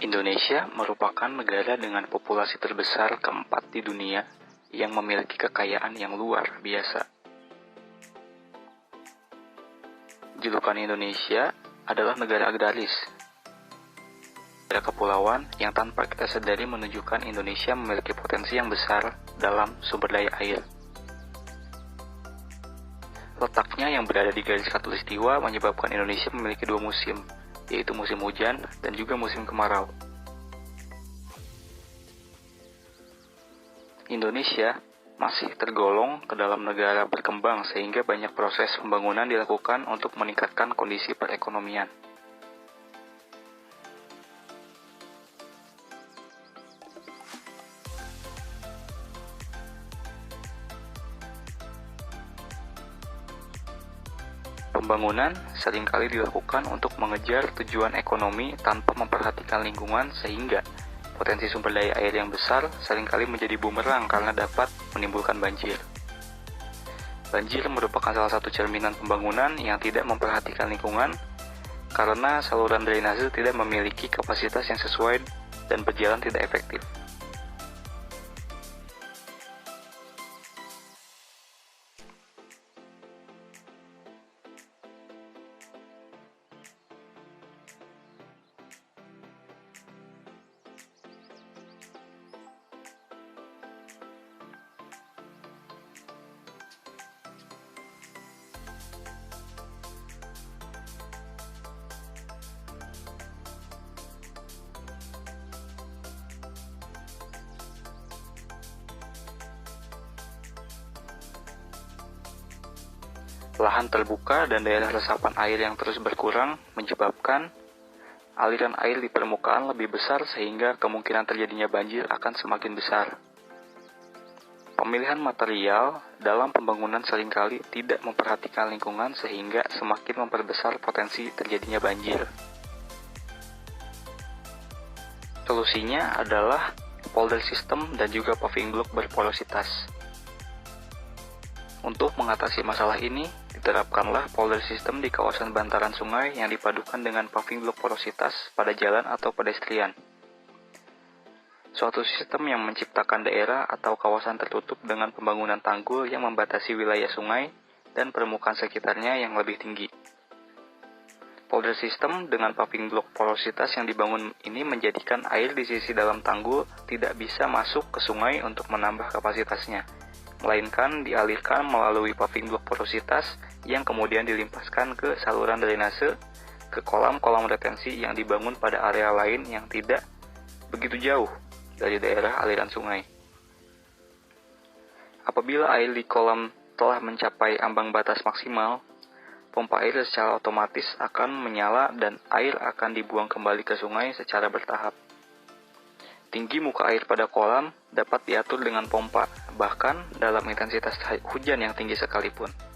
Indonesia merupakan negara dengan populasi terbesar keempat di dunia yang memiliki kekayaan yang luar biasa. Julukan Indonesia adalah negara agraris, negara kepulauan yang tanpa kita sadari menunjukkan Indonesia memiliki potensi yang besar dalam sumber daya air. Letaknya yang berada di garis khatulistiwa menyebabkan Indonesia memiliki dua musim, yaitu musim hujan dan juga musim kemarau. Indonesia masih tergolong ke dalam negara berkembang sehingga banyak proses pembangunan dilakukan untuk meningkatkan kondisi perekonomian. Pembangunan seringkali dilakukan untuk mengejar tujuan ekonomi tanpa memperhatikan lingkungan sehingga potensi sumber daya air yang besar seringkali menjadi bumerang karena dapat menimbulkan banjir. Banjir merupakan salah satu cerminan pembangunan yang tidak memperhatikan lingkungan karena saluran drainase tidak memiliki kapasitas yang sesuai dan berjalan tidak efektif. Lahan terbuka dan daerah resapan air yang terus berkurang menyebabkan aliran air di permukaan lebih besar sehingga kemungkinan terjadinya banjir akan semakin besar. Pemilihan material dalam pembangunan seringkali tidak memperhatikan lingkungan sehingga semakin memperbesar potensi terjadinya banjir. Solusinya adalah polder system dan juga paving block berporositas. Untuk mengatasi masalah ini, diterapkanlah polder system di kawasan bantaran sungai yang dipadukan dengan paving block porositas pada jalan atau pedestrian. Suatu sistem yang menciptakan daerah atau kawasan tertutup dengan pembangunan tanggul yang membatasi wilayah sungai dan permukaan sekitarnya yang lebih tinggi. Polder system dengan paving block porositas yang dibangun ini menjadikan air di sisi dalam tanggul tidak bisa masuk ke sungai untuk menambah kapasitasnya, melainkan dialirkan melalui paving block porositas yang kemudian dilimpaskan ke saluran drainase ke kolam-kolam retensi yang dibangun pada area lain yang tidak begitu jauh dari daerah aliran sungai. Apabila air di kolam telah mencapai ambang batas maksimal, pompa air secara otomatis akan menyala dan air akan dibuang kembali ke sungai secara bertahap. Tinggi muka air pada kolam dapat diatur dengan pompa, bahkan dalam intensitas hujan yang tinggi sekalipun.